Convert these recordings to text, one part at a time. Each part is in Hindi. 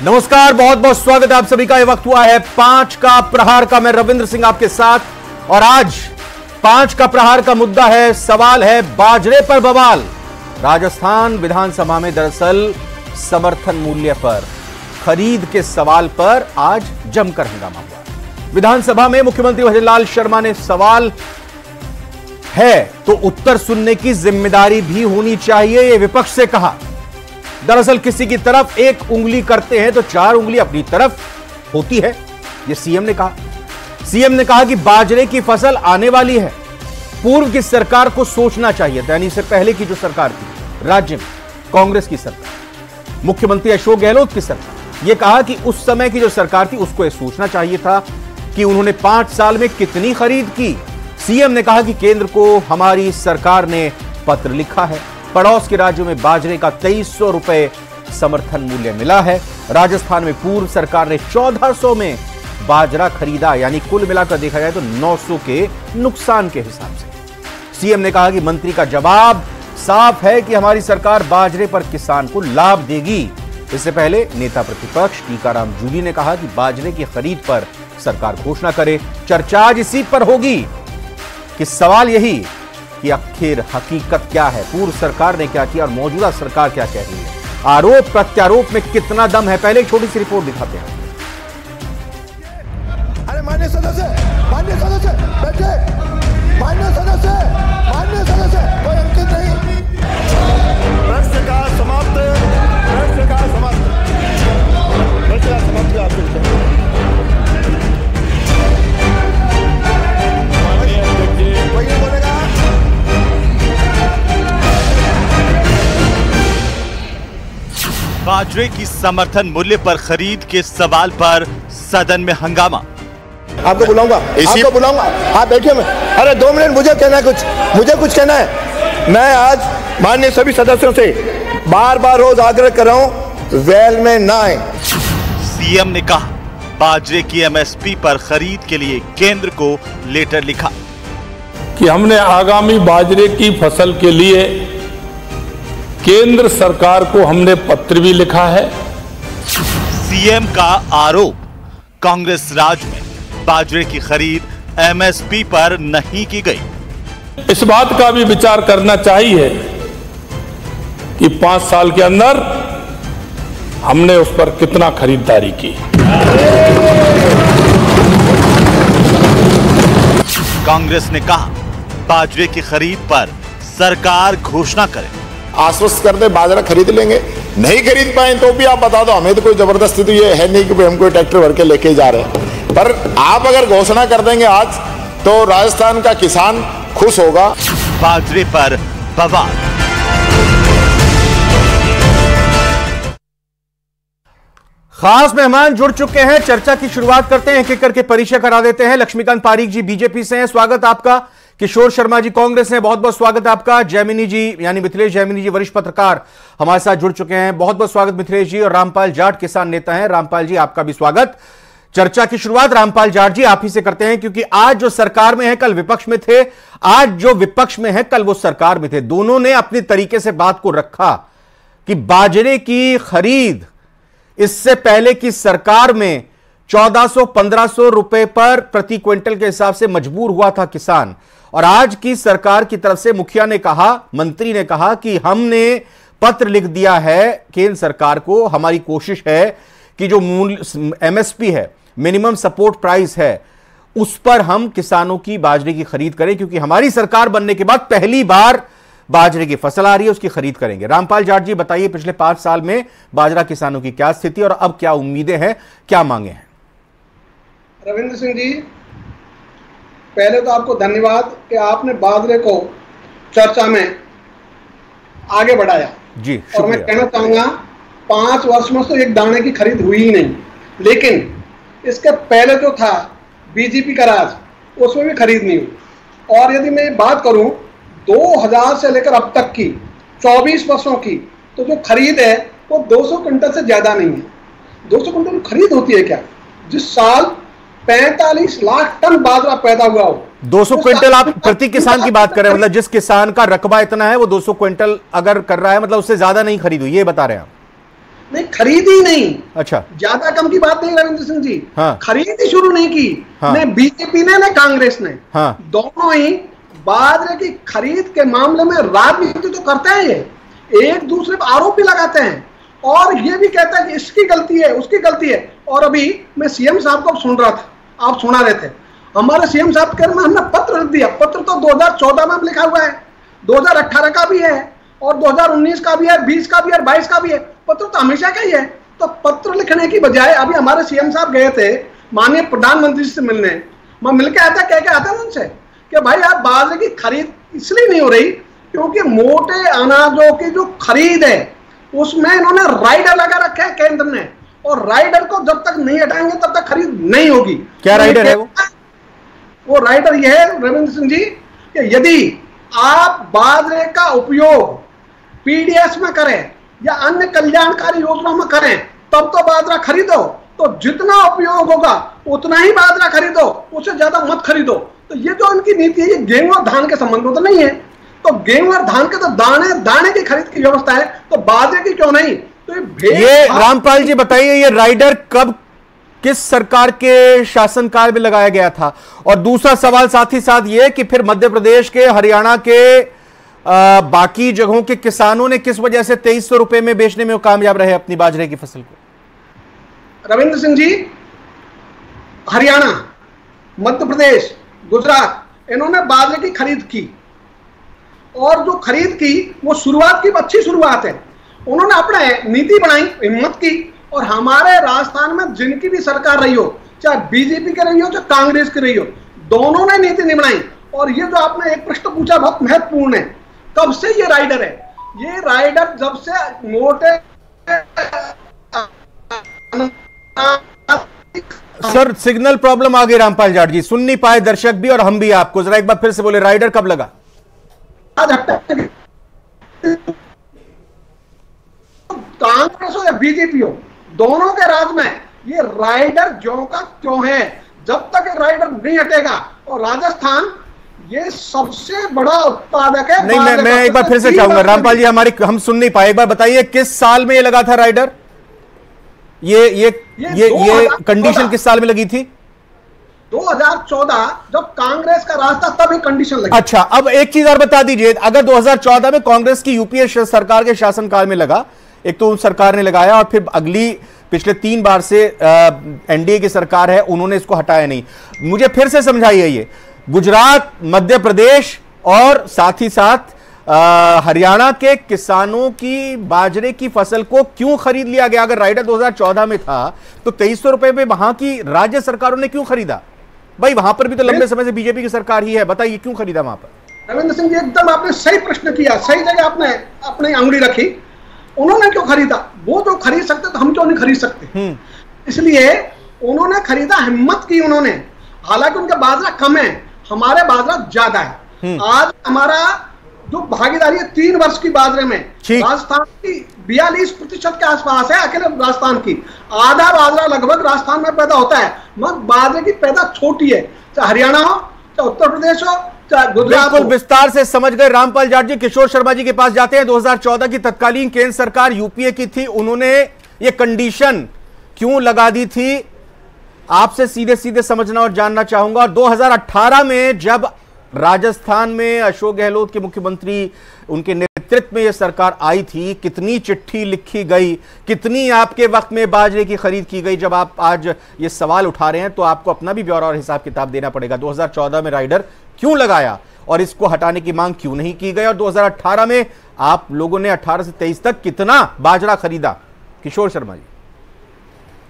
नमस्कार, बहुत बहुत स्वागत है आप सभी का। यह वक्त हुआ है 5 का प्रहार का। मैं रविंद्र सिंह आपके साथ और आज 5 का प्रहार का मुद्दा है, सवाल है बाजरे पर बवाल। राजस्थान विधानसभा में दरअसल समर्थन मूल्य पर खरीद के सवाल पर आज जमकर हंगामा हुआ। विधानसभा में मुख्यमंत्री भजनलाल शर्मा ने सवाल है तो उत्तर सुनने की जिम्मेदारी भी होनी चाहिए, यह विपक्ष से कहा। दरअसल किसी की तरफ एक उंगली करते हैं तो 4 उंगली अपनी तरफ होती है, यह सीएम ने कहा। सीएम ने कहा कि बाजरे की फसल आने वाली है, पूर्व की सरकार को सोचना चाहिए था, यानी इससे पहले की जो सरकार थी राज्य में, कांग्रेस की सरकार, मुख्यमंत्री अशोक गहलोत की सरकार, यह कहा कि उस समय की जो सरकार थी उसको यह सोचना चाहिए था कि उन्होंने 5 साल में कितनी खरीद की। सीएम ने कहा कि केंद्र को हमारी सरकार ने पत्र लिखा है, पड़ोस के राज्यों में बाजरे का 2300 रुपए समर्थन मूल्य मिला है। राजस्थान में पूर्व सरकार ने 1400 में बाजरा खरीदा, यानी कुल मिलाकर देखा जाए तो 900 के नुकसान के हिसाब से। सीएम ने कहा कि मंत्री का जवाब साफ है कि हमारी सरकार बाजरे पर किसान को लाभ देगी। इससे पहले नेता प्रतिपक्ष टीकाराम जूली ने कहा कि बाजरे की खरीद पर सरकार घोषणा करे। चर्चा आज इसी पर होगी कि सवाल यही कि आखिर हकीकत क्या है, पूर्व सरकार ने क्या किया और मौजूदा सरकार क्या कह रही है, आरोप प्रत्यारोप में कितना दम है। पहले एक छोटी सी रिपोर्ट दिखाते हैं। अरे माननीय सदस्य बैठे, माननीय सदस्य कोई अंकित नहीं। प्रश्न का समाप्त। बाजरे की समर्थन मूल्य पर खरीद के सवाल पर सदन में हंगामा। आपको बुलाऊंगा। आप बैठिए। मैं अरे 2 मिनट, मुझे कुछ कहना है। मैं आज माननीय सभी सदस्यों से बार रोज आग्रह कर रहा हूं, वेल में ना आए। सीएम ने कहा बाजरे की एमएसपी पर खरीद के लिए केंद्र को लेटर लिखा कि हमने आगामी बाजरे की फसल के लिए केंद्र सरकार को हमने पत्र भी लिखा है। सीएम का आरोप, कांग्रेस राज में बाजरे की खरीद एमएसपी पर नहीं की गई। इस बात का भी विचार करना चाहिए कि 5 साल के अंदर हमने उस पर कितना खरीदारी की। कांग्रेस ने कहा बाजरे की खरीद पर सरकार घोषणा करे। आश्वस्त कर दे, बाजरा खरीद लेंगे। नहीं खरीद पाए तो भी आप बता दो, हमें तो कोई जबरदस्ती तो ये है नहीं कि हम कोई ट्रैक्टर भर के लेके जा रहे हैं। पर आप अगर घोषणा कर देंगे आज तो राजस्थान का किसान खुश होगा। बाजरे पर बवाल। खास मेहमान जुड़ चुके हैं, चर्चा की शुरुआत करते हैं, एक एक करके परिचय करा देते हैं। लक्ष्मीकांत पारीक जी बीजेपी से हैं, स्वागत आपका। किशोर शर्मा जी कांग्रेस से, बहुत बहुत स्वागत है आपका। जैमिनी जी यानी मिथिलेश जैमिनी जी वरिष्ठ पत्रकार हमारे साथ जुड़ चुके हैं, बहुत बहुत स्वागत मिथिलेश जी। और रामपाल जाट किसान नेता हैं, रामपाल जी आपका भी स्वागत। चर्चा की शुरुआत रामपाल जाट जी आप ही से करते हैं, क्योंकि आज जो सरकार में है कल विपक्ष में थे, आज जो विपक्ष में है कल वो सरकार में थे। दोनों ने अपनी तरीके से बात को रखा कि बाजरे की खरीद इससे पहले की सरकार में 1400-1500 रुपए पर प्रति क्विंटल के हिसाब से मजबूर हुआ था किसान, और आज की सरकार की तरफ से मुखिया ने कहा, मंत्री ने कहा कि हमने पत्र लिख दिया है केंद्र सरकार को, हमारी कोशिश है कि जो मूल्य एमएसपी है, मिनिमम सपोर्ट प्राइस है, उस पर हम किसानों की बाजरे की खरीद करें, क्योंकि हमारी सरकार बनने के बाद पहली बार बाजरे की फसल आ रही है, उसकी खरीद करेंगे। रामपाल जाट जी बताइए, पिछले 5 साल में बाजरा किसानों की क्या स्थिति और अब क्या उम्मीदें हैं, क्या मांगे हैं? रविंद्र सिंह जी, पहले तो आपको धन्यवाद कि आपने बाजरे को चर्चा में आगे बढ़ाया जी। और मैं कहना चाहूंगा 5 वर्ष में तो एक दाने की खरीद हुई ही नहीं, लेकिन इसके पहले जो था बीजेपी का राज, उसमें भी खरीद नहीं हुई। और यदि मैं बात करूं 2000 से लेकर अब तक की 24 वर्षों की, तो जो खरीद है वो 200 क्विंटल से ज्यादा नहीं है। 200 क्विंटल खरीद होती है क्या? जिस साल 45 लाख टन बाजरा पैदा हुआ हो, 200 क्विंटल आप प्रति किसान की बात कर रहे हैं, मतलब जिस किसान का रकबा इतना है वो 200 क्विंटल अगर कर रहा है, मतलब उससे ज्यादा नहीं खरीद हुई, ये बता रहे हैं आप? नहीं, खरीदी नहीं। अच्छा, ज्यादा कम की बात नहीं रविंद्र सिंह जी। हाँ। खरीदी शुरू नहीं की, हाँ। न बीजेपी ने न कांग्रेस ने। हाँ। दोनों ही बाजरे की खरीद के मामले में राजनीति तो करते हैं, ये एक दूसरे पर आरोप भी लगाते हैं और ये भी कहता है कि इसकी गलती है, उसकी गलती है। और अभी मैं सीएम साहब को सुन रहा था, आप सुना रहे थे, हमारे सीएम साहब के हमने पत्र लिख दिया। पत्र तो 2014 में लिखा हुआ है, 2018 का भी है और 2019 का भी है, 20 का भी है, 22 का भी है। पत्र तो हमेशा का ही है। तो पत्र लिखने की बजाय अभी हमारे सीएम साहब गए थे माननीय प्रधानमंत्री से मिलने, मैं मिलके आता कह के आता है उनसे कि भाई आप बाजरे की खरीद इसलिए नहीं हो रही क्योंकि मोटे अनाजों की जो खरीद है उसमें इन्होंने राइडर लगा रखा है केंद्र ने, और राइडर को जब तक नहीं हटाएंगे तब तक खरीद नहीं होगी। क्या राइडर है वो राइडर यह है रविंद्र सिंह जी कि यदि आप बाजरे का उपयोग पीडीएस में करें या अन्य कल्याणकारी योजनाओं में करें तब तो बाजरा खरीदो, तो जितना उपयोग होगा उतना ही बाजरा खरीदो, उससे ज्यादा मत खरीदो। तो ये जो इनकी नीति है ये गेहूं और धान के संबंध में तो नहीं है। तो गेहूं और धान के तो दाने दाने की खरीद की व्यवस्था है, तो बाजरे की क्यों नहीं? तो ये रामपाल जी बताइए, ये राइडर कब किस सरकार के शासनकाल में लगाया गया था? और दूसरा सवाल साथ ही साथ ये कि फिर मध्य प्रदेश के, हरियाणा के बाकी जगहों के किसानों ने किस वजह से 2300 रुपए में बेचने में कामयाब रहे अपनी बाजरे की फसल को? रविंद्र सिंह जी, हरियाणा, मध्य प्रदेश, गुजरात, इन्होंने बाजरे की खरीद की और जो खरीद की वो शुरुआत की अच्छी शुरुआत है। उन्होंने अपने नीति बनाई, हिम्मत की। और हमारे राजस्थान में जिनकी भी सरकार रही हो, चाहे बीजेपी की रही हो चाहे कांग्रेस की रही हो, दोनों ने नीति नहीं बनाई। और ये जो आपने एक प्रश्न पूछा बहुत महत्वपूर्ण है, कब से ये राइडर है? ये राइडर जब से मोटे सर सिग्नल प्रॉब्लम आ गई रामपाल जाट जी, सुन नहीं पाए दर्शक भी और हम भी आपको। जरा एक बार फिर से बोले, राइडर कब लगा? कांग्रेस हो या बीजेपी हो, दोनों के राज में ये राइडर ज्यों का त्यों है। जब तक राइडर नहीं हटेगा, और राजस्थान ये सबसे बड़ा उत्पादक है। नहीं, मैं एक बार फिर से चाहूंगा रामपाल जी, हम सुन नहीं पाए, एक बार बताइए किस साल में ये लगा था राइडर? ये कंडीशन किस साल में लगी थी? 2014 जब कांग्रेस का राज था तब ये कंडीशन लगी। अच्छा, अब एक चीज और बता दीजिए, अगर 2014 में कांग्रेस की यूपीए सरकार के शासनकाल में लगा, एक तो उस सरकार ने लगाया और फिर अगली पिछले 3 बार से एनडीए की सरकार है, उन्होंने इसको हटाया नहीं। मुझे फिर से समझाइए, ये गुजरात, मध्य प्रदेश और साथ ही साथ हरियाणा के किसानों की बाजरे की फसल को क्यों खरीद लिया गया? अगर राइडर 2014 में था तो 2300 रुपए पे वहां की राज्य सरकारों ने क्यों खरीदा? भाई वहां पर भी तो लंबे समय से बीजेपी की सरकार ही है, बताइए क्यों खरीदा वहां पर? रविंद्र सिंह जी, एकदम आपने सही प्रश्न किया, सही जगह आपने अपनी अंगुली रखी। उन्होंने क्यों खरीदा? वो जो खरीद सकते तो हम क्यों नहीं खरीद सकते? इसलिए उन्होंने खरीदा, हिम्मत की उन्होंने। हालांकि उनका बाजरा कम है, हमारे बाजरा ज्यादा है। आज हमारा जो भागीदारी है 3 वर्ष की बाजरे में, राजस्थान की 42% के आसपास है, अकेले राजस्थान की। आधा बाजरा लगभग राजस्थान में पैदा होता है, मगर बाजरे की पैदा छोटी है, चाहे हरियाणा हो, चाहे उत्तर प्रदेश हो, चाहे गुजरात हो। बिल्कुल विस्तार से समझ गए रामपाल जाट जी। किशोर शर्मा जी के पास जाते हैं। 2014 की तत्कालीन केंद्र सरकार यूपीए की थी, उन्होंने ये कंडीशन क्यों लगा दी थी? आपसे सीधे सीधे समझना और जानना चाहूंगा। और 2018 में जब राजस्थान में अशोक गहलोत के मुख्यमंत्री, उनके नेतृत्व में यह सरकार आई थी, कितनी चिट्ठी लिखी गई, कितनी आपके वक्त में बाजरे की खरीद की गई? जब आप आज ये सवाल उठा रहे हैं तो आपको अपना भी ब्यौरा और हिसाब किताब देना पड़ेगा। 2014 में राइडर क्यों लगाया और इसको हटाने की मांग क्यों नहीं की गई? और 2018 में आप लोगों ने 18 से 23 तक कितना बाजरा खरीदा? किशोर शर्मा जी।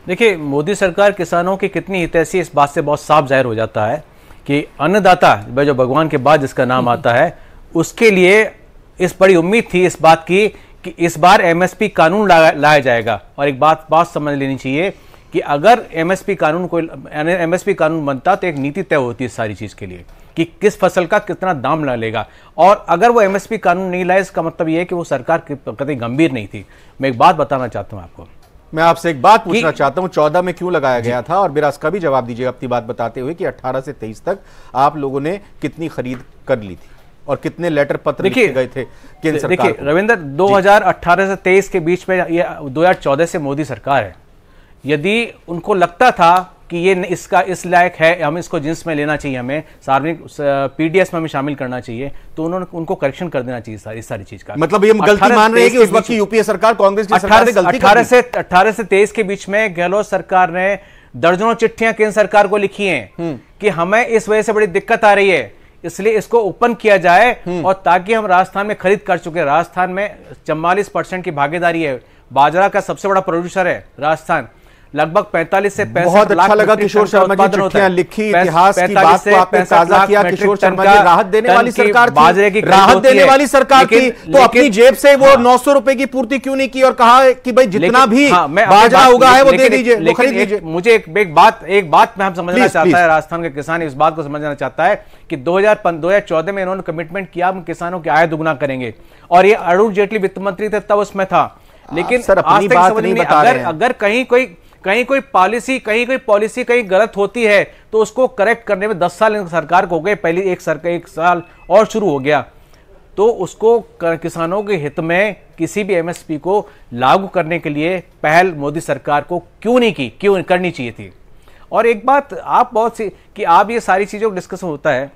देखिए, मोदी सरकार किसानों की कितनी हितैषी इस बात से बहुत साफ जाहिर हो जाता है कि अन्नदाता जो भगवान के बाद जिसका नाम आता है, उसके लिए इस बड़ी उम्मीद थी इस बात की कि इस बार एमएसपी कानून लाया जाएगा। और एक बात समझ लेनी चाहिए कि अगर एमएसपी कानून बनता तो एक नीति तय होती है इस सारी चीज़ के लिए कि किस फसल का कितना दाम लगेगा। और अगर वो एमएसपी कानून नहीं लाए, इसका मतलब ये है कि वो सरकार कतई गंभीर नहीं थी। मैं एक बात बताना चाहता हूँ आपको, मैं आपसे एक बात पूछना चाहता हूं, 14 में क्यों लगाया गया था? और मेरा इसका भी जवाब दीजिएगा अपनी बात बताते हुए कि 18 से 23 तक आप लोगों ने कितनी खरीद कर ली थी? और कितने लेटर पत्र लिखे गए थे केंद्र सरकार को? देखिए रविंद्र, 2018 से 23 के बीच में, ये 2014 से मोदी सरकार है। यदि उनको लगता था कि ये इसका इस लायक है, हम इसको जिन्स में लेना चाहिए, हमें सार्वजनिक पीडीएस में हमें शामिल करना चाहिए, तो उन्होंने उनको करेक्शन कर देना चाहिए सारी चीज का। मतलब ये गलती मान रहे हैं कि उस वक्त की यूपीए सरकार, कांग्रेस की सरकार ने गलती 18 से 23 के बीच में गहलोत सरकार ने दर्जनों चिट्ठियां केंद्र सरकार को लिखी हैं कि हमें इस वजह से बड़ी दिक्कत आ रही है, इसलिए इसको ओपन किया जाए, और ताकि हम राजस्थान में खरीद कर चुके। राजस्थान में 44% की भागीदारी है, बाजरा का सबसे बड़ा प्रोड्यूसर है राजस्थान, लगभग 45 से 65 बहुत अच्छा लगा किशोर शर्मा की चिट्ठियां लिखी, इतिहास की बात को आपने ताजा किया। किशोर शर्मा जी, राहत देने वाली सरकार थी, बाजरे की राहत देने वाली सरकार थी, तो अपनी जेब से वो 900 रुपए की पूर्ति क्यों नहीं की और कहा कि भाई जितना भी बाजरा होगा है वो दे दीजिए, वो खरीद लीजिए। मुझे एक बात में हम समझना चाहता है, राजस्थान के किसान इस बात को समझना चाहता है कि 2014 में इन्होंने कमिटमेंट किया हम किसानों की आय दुगना करेंगे, और ये अरुण जेटली वित्त मंत्री थे तब उसमें था। लेकिन आज तक समझ नहीं, अगर कहीं कोई पॉलिसी कहीं गलत होती है तो उसको करेक्ट करने में 10 साल सरकार को हो गए, पहले एक साल और शुरू हो गया, तो उसको किसानों के हित में किसी भी एमएसपी को लागू करने के लिए पहल मोदी सरकार को क्यों करनी चाहिए थी। और एक बात आप बहुत सी कि आप ये सारी चीजों का डिस्कशन होता है,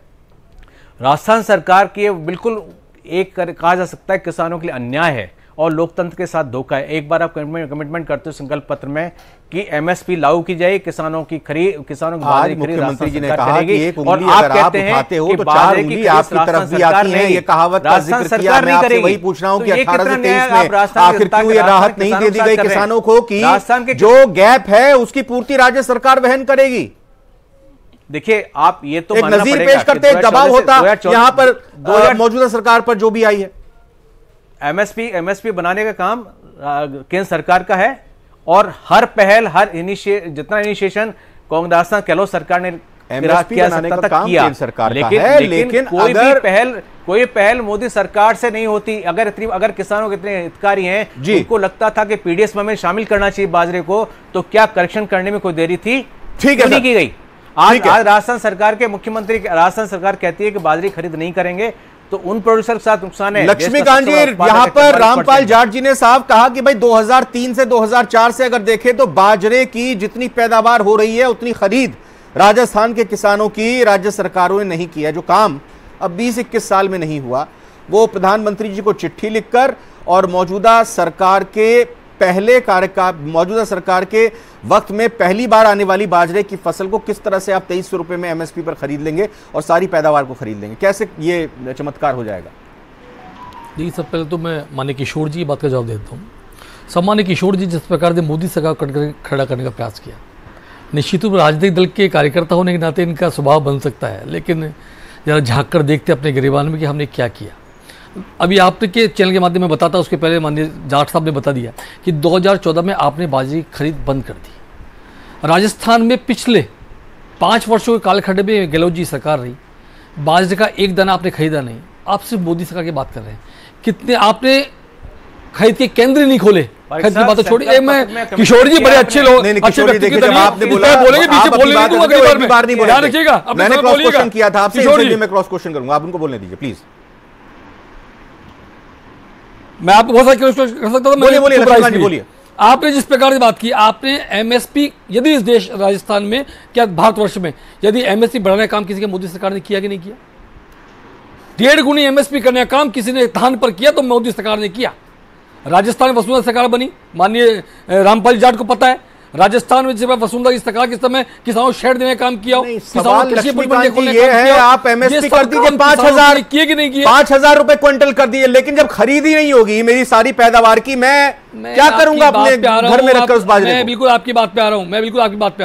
राजस्थान सरकार की बिल्कुल कहा जा सकता है किसानों के लिए अन्याय है और लोकतंत्र के साथ धोखा है। एक बार आप कमिटमेंट करते हो संकल्प पत्र में कि एमएसपी लागू की जाए, किसानों की खरीद, किसानों की बाजरे की खरीद मुख्यमंत्री जी ने कहा कि एक उंगली अगर आप उठाते हो तो 4 उंगली आपकी तरफ भी आती है, ये कहावत का जिक्र किया। मैं आपसे वही पूछ रहा हूं कि 18 से 23 में आखिर क्यों ये राहत नहीं दे दी गई किसानों को कि जो गैप है उसकी पूर्ति राज्य सरकार वहन करेगी? देखिए आप ये तो एक नजीर पेश करते, दबाव होता यहां पर मौजूदा सरकार पर जो भी आई है। एमएसपी बनाने का काम केंद्र सरकार का है, और हर पहल, जितना इनिशिएशन कांग्रेस गहलोत सरकार ने किया सकता था किया, सरकार लेकिन कोई पहल मोदी सरकार से नहीं होती। अगर किसानों के इतने हितकारी हैं, उनको लगता था कि पीडीएस में हमें शामिल करना चाहिए बाजरे को, तो क्या करेक्शन करने में कोई देरी थी? ठीक है, नहीं की गई। आज राजस्थान सरकार के मुख्यमंत्री, राजस्थान सरकार कहती है कि बाजरे खरीद नहीं करेंगे, तो उन प्रोड्यूसर के साथ नुकसान है। लक्ष्मीकांत जी, यहां पर रामपाल जाट जी ने साफ कहा कि भाई 2003 से 2004 से अगर देखें तो बाजरे की जितनी पैदावार हो रही है उतनी खरीद राजस्थान के किसानों की राज्य सरकारों ने नहीं किया। जो काम अब 20-21 साल में नहीं हुआ, वो प्रधानमंत्री जी को चिट्ठी लिखकर और मौजूदा सरकार के वक्त में पहली बार आने वाली बाजरे की फसल को किस तरह से आप 2300 रुपए में एमएसपी पर खरीद लेंगे और सारी पैदावार को खरीद लेंगे, कैसे ये चमत्कार हो जाएगा? देखिए, सबसे पहले तो मैं माननीय किशोर जी की बात का जवाब देता हूँ। सम्मान्य किशोर जी जिस प्रकार से मोदी सरकार को खड़ा करने का प्रयास किया, निश्चित रूप से राजनीतिक दल के कार्यकर्ता होने के नाते इनका स्वभाव बन सकता है, लेकिन जरा झाँक कर देखते अपने गिरेबान में कि हमने क्या किया। अभी आपके चैनल के माध्यम में बताता, उसके पहले माननीय जाट साहब ने बता दिया कि 2014 में आपने बाजरे की खरीद बंद कर दी। राजस्थान में पिछले 5 वर्षों के कालखंड में गहलोत जी सरकार रही, बाजरे का एक दाना आपने खरीदा नहीं। आप सिर्फ मोदी सरकार की बात कर रहे हैं, कितने आपने खरीद के केंद्र नहीं खोले। खरीद की बात छोड़िए, मैं किशोर जी बड़े अच्छे लोग, अच्छे व्यक्ति आपने बोला बोलेंगे पीछे बोलेंगे, बार नहीं ध्यान रखिएगा। मैंने क्रॉस क्वेश्चन किया था आपसे, मैं क्रॉस क्वेश्चन करूंगा, आप उनको बोलने दीजिए प्लीज। मैं आपको बहुत सारे क्वेश्चन कर सकता था, बोलिए। आपने जिस प्रकार से बात की, आपने एमएसपी, यदि इस देश राजस्थान में, क्या भारतवर्ष में, यदि एमएसपी बढ़ाने का काम किसी के मोदी सरकार ने किया कि नहीं किया? 1.5 गुनी एमएसपी करने का काम किसी ने धान पर किया तो मोदी सरकार ने किया। राजस्थान में वसुंधरा सरकार बनी, माननीय रामपाल जाट को पता है। राजस्थान में जब वसुंधरा की सरकार के समय किसानों शेड देने का काम किया, सवाल ये है आप एमएसपी कर दीजिए 5,000 किए कि नहीं किए, 5,000 रुपए क्विंटल कर दिए, लेकिन जब खरीदी नहीं होगी मेरी सारी पैदावार की, मैं क्या करूंगा अपने घर में रखकर उस बाजरे को? मैं बिल्कुल आपकी बात पे आ रहा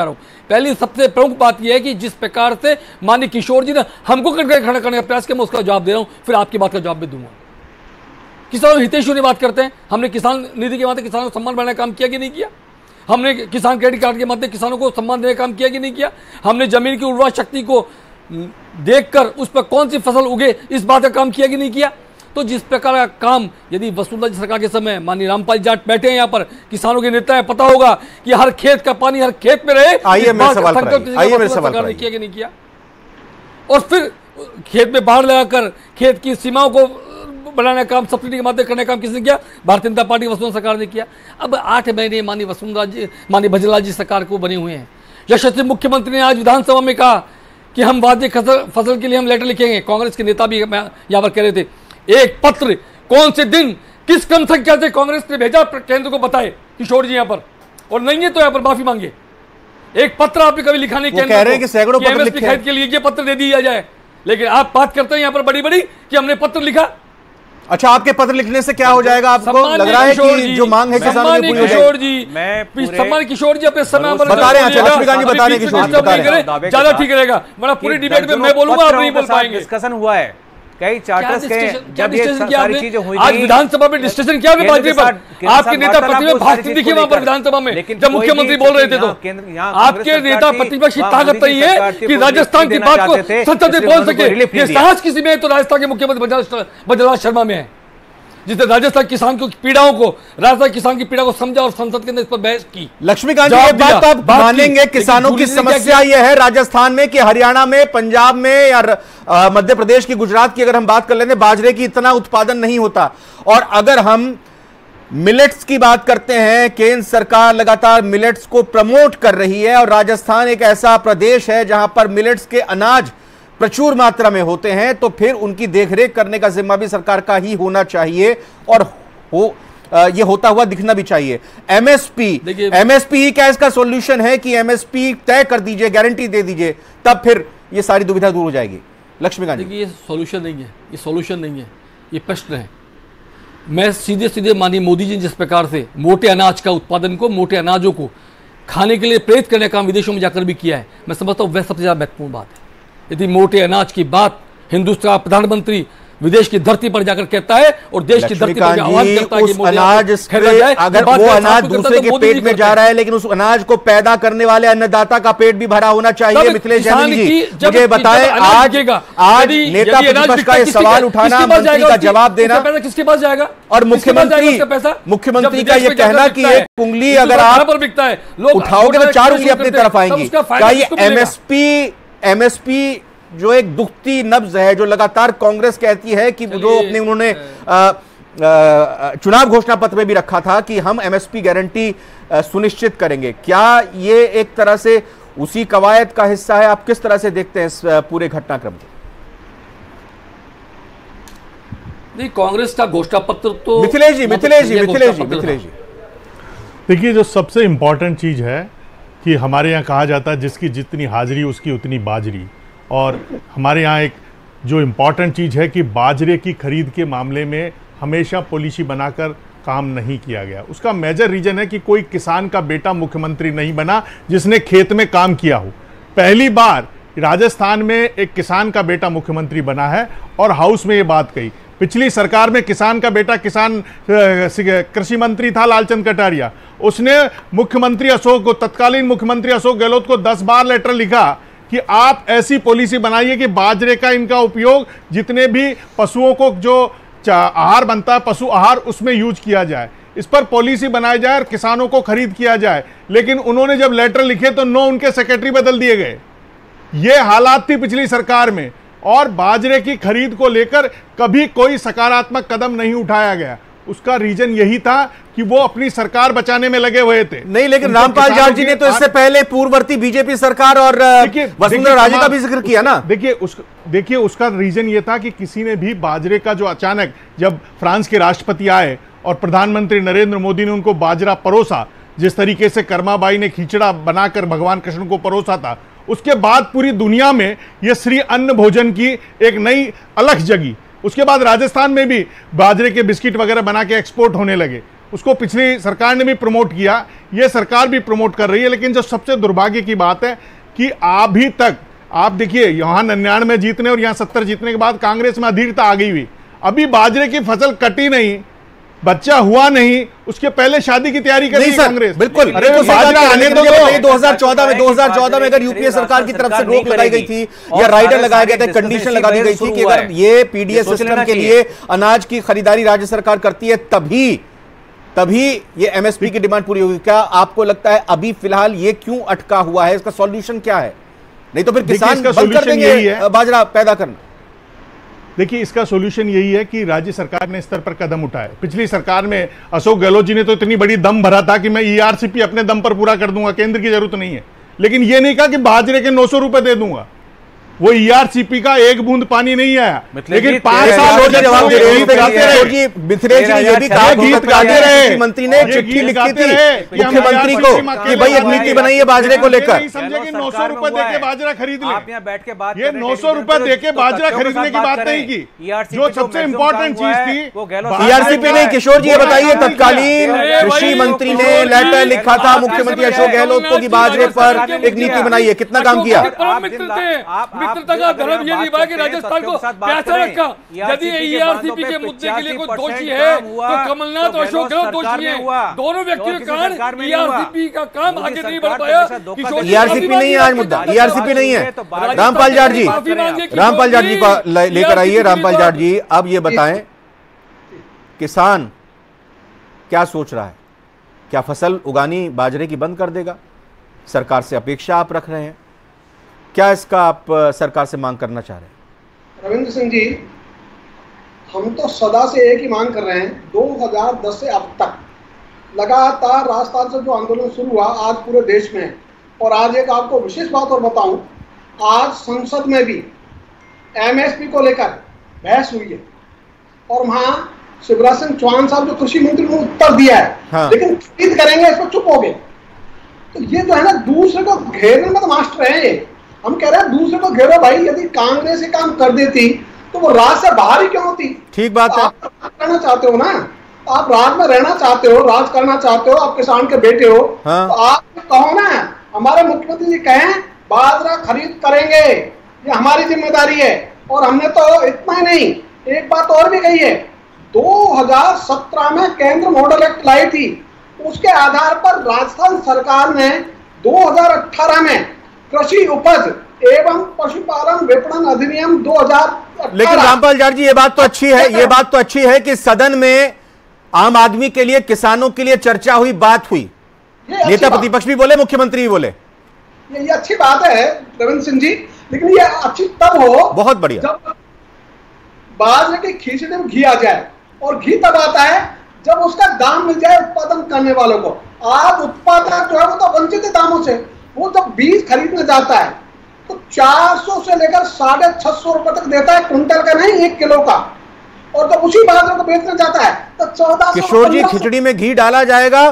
हूँ। पहली सबसे प्रमुख बात यह है कि जिस प्रकार से माननीय किशोर जी ने हमको खड़ा करने का प्रयास किया, मैं उसका जवाब दे रहा हूँ, फिर आपकी बात का जवाब भी दूंगा। किसानों हितेशु की बात करते हैं, हमने किसान निधि के माध्यम किसानों को सम्मान बढ़ाने का काम किया कि नहीं किया? हमने किसान क्रेडिट कार्ड के माध्यम किसानों को सम्मान देने का काम किया कि नहीं किया? हमने जमीन की उर्वरा शक्ति को देखकर उस पर कौन सी फसल उगे, इस बात का काम किया कि नहीं किया? तो जिस प्रकार का काम यदि वसुंधरा जी सरकार के समय माननीय रामपाल जाट बैठे हैं यहाँ पर, किसानों के नेता है, पता होगा कि हर खेत का पानी हर खेत में रहे, आइए मेरे सवाल पर किया कि नहीं किया? और फिर खेत में बाढ़ लगाकर खेत की सीमाओं को बनाने का काम, सब्सिडी के माध्यम करने का काम किसने किया? भारतीय जनता पार्टी वसुंधरा सरकार ने किया। अब 8 महीने माननीय भजनलाल जी सरकार को बने हुए हैं। यशस्वी मुख्यमंत्री ने आज विधानसभा में कहा कि हम वादे फसल के लिए हम लेटर लिखेंगे। कांग्रेस के नेता भी यहाँ पर कह रहे थे, एक पत्र कौन से दिन किस क्रम संख्या से कांग्रेस ने भेजा केंद्र को बताए किशोर जी यहाँ पर, और नहीं है तो यहाँ पर माफी मांगे। एक पत्र आपने कभी लिखा नहीं केंद्र को कि सैकड़ों पत्र लिखे खरीद के लिए ये पत्र दे दिया जाए, लेकिन आप बात करते हैं यहाँ पर बड़ी बड़ी कि हमने पत्र लिखा। अच्छा, आपके पत्र लिखने से क्या हो जाएगा? आपको लग रहा है कि जो मांग है किसानों की पूरी हो जाएगी? सम्मान किशोर जी अपने समय पर बता रहे हैं, लक्ष्मीकांत जी बता रहे हैं किशोर ज्यादा ठीक रहेगा, वरना पूरी डिबेट में मैं बोलूंगा आप नहीं बोल पाएंगे। डिस्कशन हुआ है कई चार्टर्स के, जब ये सारी चीजें हुई आज विधानसभा में डिस्कशन किया बातचीत पर आपके नेता प्रतिपक्ष भाषण दिखे वहां पर विधानसभा में जब मुख्यमंत्री बोल रहे थे, तो आपके नेता प्रतिपक्ष की ताकत नहीं है कि राजस्थान की बात को संसद में बोल सके। ये साहस किसी में तो राजस्थान के मुख्यमंत्री भजनलाल शर्मा में है, जिसने राजस्थान किसान की पीड़ाओं को, राजस्थान किसान की पीड़ा को समझा और संसद के अंदर इस पर बहस की। लक्ष्मीकांत जी, ये बात आप मानेंगे किसानों की समस्या यह है राजस्थान में कि हरियाणा में, पंजाब में या मध्य प्रदेश की, गुजरात की अगर हम बात कर लेते हैं, बाजरे की इतना उत्पादन नहीं होता। और अगर हम मिलेट्स की बात करते हैं, केंद्र सरकार लगातार मिलेट्स को प्रमोट कर रही है और राजस्थान एक ऐसा प्रदेश है जहां पर मिलेट्स के अनाज प्रचुर मात्रा में होते हैं, तो फिर उनकी देखरेख करने का जिम्मा भी सरकार का ही होना चाहिए और ये होता हुआ दिखना भी चाहिए। एमएसपी ही क्या इसका सॉल्यूशन है कि एमएसपी तय कर दीजिए, गारंटी दे दीजिए, तब फिर ये सारी दुविधा दूर हो जाएगी? लक्ष्मीकांत जी, ये सॉल्यूशन नहीं है, ये सॉल्यूशन नहीं है, ये प्रश्न है। मैं सीधे माननीय मोदी जी ने जिस प्रकार से मोटे अनाज का उत्पादन को, मोटे अनाजों को खाने के लिए प्रेरित करने का काम विदेशों में जाकर भी किया है, मैं समझता हूँ वह सबसे ज्यादा महत्वपूर्ण बात है। यदि मोटे अनाज की बात हिंदुस्तान प्रधानमंत्री विदेश की धरती पर जाकर कहता है और देश की धरती पर आवाज करता है कि अनाज अगर वो अनाज दूसरे के पेट में जा रहा है, लेकिन उस अनाज को पैदा करने वाले अन्नदाता का पेट भी भरा होना चाहिए। मिथिलेश जैन जी, मुझे बताएं, आज नेता प्रतिपक्ष का ये सवाल उठाना, मंत्री का जवाब देना, किसके पास जाएगा? और मुख्यमंत्री का ये कहना कि एक उंगली अगर आप उठाओगे तो 4 उंगली अपनी तरफ आएंगी। क्या ये एमएसपी जो एक दुखती नब्ज है, जो लगातार कांग्रेस कहती है कि जो अपने उन्होंने चुनाव घोषणा पत्र में भी रखा था कि हम एमएसपी गारंटी सुनिश्चित करेंगे, क्या ये एक तरह से उसी कवायद का हिस्सा है? आप किस तरह से देखते हैं इस पूरे घटनाक्रम को? नहीं, कांग्रेस का घोषणा पत्र तो मिथिलेश जी, देखिए, जो सबसे इंपॉर्टेंट चीज है कि हमारे यहाँ कहा जाता है जिसकी जितनी हाजिरी उसकी उतनी बाजरी, और हमारे यहाँ एक जो इम्पॉर्टेंट चीज़ है कि बाजरे की खरीद के मामले में हमेशा पॉलिसी बनाकर काम नहीं किया गया। उसका मेजर रीज़न है कि कोई किसान का बेटा मुख्यमंत्री नहीं बना जिसने खेत में काम किया हो। पहली बार राजस्थान में एक किसान का बेटा मुख्यमंत्री बना है और हाउस में ये बात कही। पिछली सरकार में किसान का बेटा कृषि मंत्री था लालचंद कटारिया, उसने तत्कालीन मुख्यमंत्री अशोक गहलोत को 10 बार लेटर लिखा कि आप ऐसी पॉलिसी बनाइए कि बाजरे का इनका उपयोग जितने भी पशुओं को जो आहार बनता है, पशु आहार, उसमें यूज किया जाए, इस पर पॉलिसी बनाई जाए और किसानों को खरीद किया जाए। लेकिन उन्होंने जब लेटर लिखे तो 9 उनके सेक्रेटरी बदल दिए गए। ये हालात थी पिछली सरकार में, और बाजरे की खरीद को लेकर कभी कोई सकारात्मक कदम नहीं उठाया गया। उसका रीजन यही था कि वो अपनी सरकार बचाने में लगे हुए थे। नहीं, लेकिन रामपाल जाट जी ने तो इससे पहले पूर्ववर्ती बीजेपी सरकार और वसुंधरा राजे का भी जिक्र किया ना। देखिए उसका रीजन ये था कि किसी ने भी बाजरे का जो अचानक जब फ्रांस के राष्ट्रपति आए और प्रधानमंत्री नरेंद्र मोदी ने उनको बाजरा परोसा, जिस तरीके से कर्माबाई ने खिचड़ा बनाकर भगवान कृष्ण को परोसा था, उसके बाद पूरी दुनिया में यह श्री अन्न भोजन की एक नई अलख जगी। उसके बाद राजस्थान में भी बाजरे के बिस्किट वगैरह बना के एक्सपोर्ट होने लगे। उसको पिछली सरकार ने भी प्रमोट किया, ये सरकार भी प्रमोट कर रही है। लेकिन जो सबसे दुर्भाग्य की बात है कि अभी तक आप देखिए, यहाँ 99 जीतने और यहाँ 70 जीतने के बाद कांग्रेस में अधीरता आ गई हुई। अभी बाजरे की फसल कटी नहीं, बच्चा हुआ नहीं, उसके पहले शादी की तैयारी कर रही है कांग्रेस। बिल्कुल, अरे तो 2014 में अगर यूपीए सरकार की तरफ से रोक लगाई गई थी या राइडर लगाया गया था, कंडीशन लगा दी गई थी कि अगर ये पीडीएस सिस्टम के लिए अनाज की खरीदारी राज्य सरकार करती है तभी ये एमएसपी की डिमांड पूरी होगी। क्या आपको लगता है अभी फिलहाल ये क्यों अटका हुआ है? इसका सॉल्यूशन क्या है? नहीं तो फिर किसान बंद कर देंगे बाजरा पैदा करना। देखिए, इसका सॉल्यूशन यही है कि राज्य सरकार ने इस स्तर पर कदम उठाए। पिछली सरकार में अशोक गहलोत जी ने तो इतनी बड़ी दम भरा था कि मैं ईआरसीपी अपने दम पर पूरा कर दूंगा, केंद्र की जरूरत नहीं है। लेकिन ये नहीं कहा कि बाजरे के 900 रुपए दे दूंगा। वो ईआरसीपी का एक बूंद पानी नहीं आया, लेकिन 5 साल हो गए जवाब दे रहे गीत गाते रहे मुख्यमंत्री ने चिट्ठी लिखी थी मुख्यमंत्री को कि भाई एक नीति बनाइए बाजरे को लेकर। समझे 900 रुपए देके बाजरा खरीद ले, आप यहाँ बैठ के बात ये 900 रुपए देके बाजरा खरीदने की बात नहीं की। जो सबसे इंपॉर्टेंट चीज थी ईआरसीपी नहीं। किशोर जी ये बताइए, तत्कालीन कृषि मंत्री ने लेटर लिखा था मुख्यमंत्री अशोक गहलोत को कि बाजरे पर एक नीति बनाइए, कितना काम किया? मित्रता का धर्म ये निभा के राजस्थान को प्यासा रखा। यदि ईआरसीपी के मुद्दे के लिए कोई दोषी है तो कमलनाथ और अशोक गहलोत दोषी हैं। दोनों व्यक्तियों के कारण ईआरसीपी का काम आगे नहीं बढ़ पाया। ईआरसीपी नहीं है आज मुद्दा, ईआरसीपी नहीं है। रामपाल जाट जी, रामपाल जाट जी को लेकर आइए। रामपाल जाट जी, अब ये बताएं, किसान क्या सोच रहा है? क्या फसल उगानी बाजरे की बंद कर देगा? सरकार से अपेक्षा आप रख रहे हैं, क्या इसका आप सरकार से मांग करना चाह रहे हैं? रविंद्र सिंह जी, हम तो सदा से एक ही मांग कर रहे हैं। 2010 से अब तक लगातार राजस्थान से जो आंदोलन शुरू हुआ आज पूरे देश में है। और आज एक आपको विशेष बात और बताऊं, आज संसद में भी एमएसपी को लेकर बहस हुई है और वहां शिवराज सिंह चौहान साहब जो कृषि मंत्री ने उत्तर दिया है, हाँ। लेकिन खरीद करेंगे इस पर चुप हो गए। तो ये जो है ना, दूसरे को घेरने में तो मास्टर है ये। हम कह रहे हैं दूसरे को घेरो भाई। यदि कांग्रेस ये काम कर देती तो वो राज से बाहर ही क्यों होती? ठीक बात है। आप करना चाहते हो ना, आप राज में रहना चाहते हो, राज करना चाहते हो, आप किसान के बेटे हो, हाँ। तो आप कहो ना, हमारे मुख्यमंत्री जी कहें बाजरा खरीद करेंगे, ये हमारी जिम्मेदारी है। और हमने तो इतना ही नहीं, एक बात और भी कही है, 2017 में केंद्र मॉडल एक्ट लाई थी, उसके आधार पर राजस्थान सरकार ने 2018 में कृषि उपज एवं पशुपालन विपणन अधिनियम 2018। लेकिन रामपाल जाट जी, ये बात तो अच्छी है, ये बात तो अच्छी है कि सदन में आम आदमी के लिए, किसानों के लिए चर्चा हुई, बात हुई, नेता प्रतिपक्ष भी बोले, मुख्यमंत्री भी बोले। ये अच्छी बात है रविंद्र सिंह जी, लेकिन ये अच्छी तब हो, बहुत बढ़िया, जब बाजरे की खींचने में घी आ जाए। और घी तब आता है जब उसका दाम मिल जाए उत्पादन करने वालों को। आज उत्पादक जो है वो तो वंचित है दामों से। वो जब बीज खरीदने जाता है तो 400 से लेकर 650 रुपए तक देता है, क्विंटल का नहीं, 1 किलो का। और जब उसी बाजरे को बेचने जाता है तो 1400। किशोर जी, खिचड़ी में घी डाला जाएगा,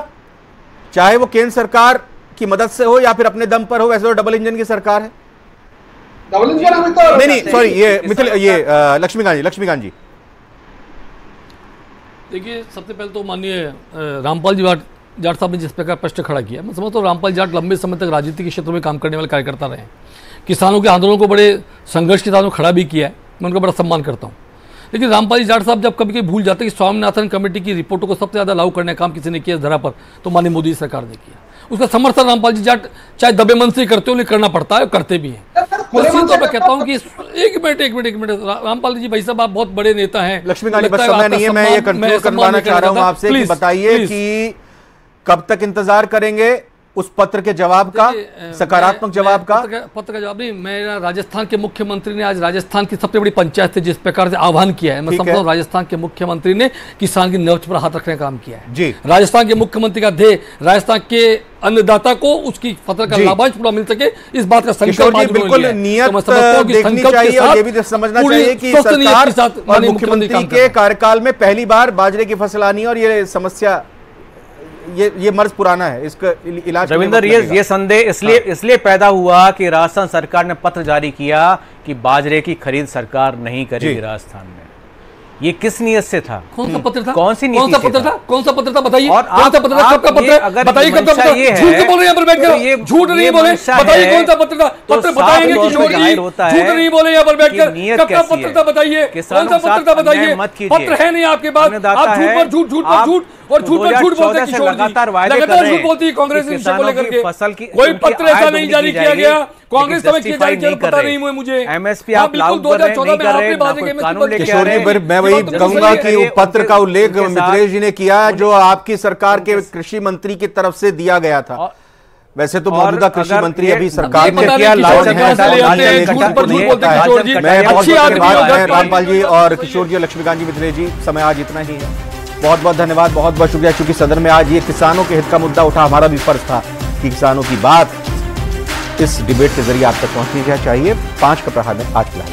चाहे वो केंद्र सरकार की मदद से हो या फिर अपने दम पर हो। वैसे तो डबल इंजन की सरकार है। डबल इंजन अभी तो नहीं, सॉरी, ये लक्ष्मीकांत जी देखिए, सबसे पहले तो माननीय रामपाल जी जाट साहब ने जिस प्रकार प्रश्न खड़ा किया, मैं समझता हूँ रामपाल जाट लंबे समय तक राजनीति के क्षेत्र में काम करने वाले कार्यकर्ता रहे हैं। किसानों के आंदोलन को बड़े संघर्ष के साथ खड़ा भी किया है, मैं उनका बड़ा सम्मान करता हूँ। लेकिन रामपाल जी जाट साहब जब कभी कभी भूल जाते हैं कि स्वामीनाथन कमेटी की रिपोर्टों को सबसे ज़्यादा लागू करने का काम किसी ने किया धरा पर, तो माननीय मोदी सरकार ने किया। उसका समर्थन रामपाल जी जाट चाहे दबे मन से करते हो, उन्हें करना पड़ता है, करते भी हैं। मैं सीधे तौर पर कहता हूँ कि एक मिनट रामपाल जी, भाई साहब आप बहुत बड़े नेता हैं। लक्ष्मीकांत जी, बस समय नहीं है, मैं ये कंक्लूड करवाना चाह रहा हूँ आपसे कि बताइए कि कब तक इंतजार करेंगे उस पत्र के जवाब का, सकारात्मक जवाब का? पत्र का जवाब नहीं, मेरा राजस्थान के मुख्यमंत्री ने आज राजस्थान की सबसे बड़ी पंचायत से जिस प्रकार से आह्वान किया है, मैं समझता हूं राजस्थान के मुख्यमंत्री ने किसान की नब्ज पर हाथ रखने का काम किया है जी। राजस्थान के मुख्यमंत्री का ध्येय राजस्थान के अन्नदाता को उसकी फसल का लाभांश पूरा मिल सके, इस बात का संकल्प बिल्कुल नियत देखनी चाहिए और ये भी समझना चाहिए कि सरकार और मुख्यमंत्री के कार्यकाल में पहली बार बाजरे की फसल आनी है और ये समस्या, ये मर्ज पुराना है, इसका इलाज। रविंदर, ये संदेह इसलिए पैदा हुआ कि राजस्थान सरकार ने पत्र जारी किया कि बाजरे की खरीद सरकार नहीं करेगी राजस्थान में। ये किस नियत से था? कौन सा पत्र था? कौन सी नीति? कौन सा पत्र था? कौन सा पत्र था? बताइए। और कौन सा पत्र था? कब का पत्र? बताइए कब का पत्र? झूठ क्यों बोल रहे हैं यहाँ पर बैठ कर? झूठ नहीं बोले, बताइए कौन सा पत्र था? पत्र बताएंगे किशोर जी, झूठ नहीं बोले यहाँ पर बैठ कर। कब का पत्र था बताइए, कौन सा पत्र था बताइए? पत्र है नहीं आपके पास, आप झूठ पर झूठ, झूठ पर झूठ और झूठ पर झूठ बोलते हैं किशोर जी। लगातार झूठ बोलती है कांग्रेस को लेकर के। कोई पत्र ऐसा नहीं जारी किया गया, कांग्रेस कमेटी किया जारी किया, पता नहीं हुआ मुझे। एमएसपी आप लागू कर रहे नहीं कर रहे, किशोर जी मैं वही कहूंगा कि पत्र का उल्लेख मित्रेश जी ने किया जो आपकी सरकार के कृषि मंत्री की तरफ से दिया गया था। वैसे तो मौजूदा कृषि मंत्री अभी सरकार में रामपाल जी और किशोर जी और लक्ष्मीकांत जी मिथिलेश जी, समय आज इतना ही है। बहुत बहुत धन्यवाद, बहुत बहुत शुक्रिया। चूंकि सदन में आज ये किसानों के हित का मुद्दा उठा, हमारा भी फर्ज था कि किसानों की बात इस डिबेट के जरिए आप तक पहुंचनी चाहिए। 5 का प्रहार में आज फिलहाल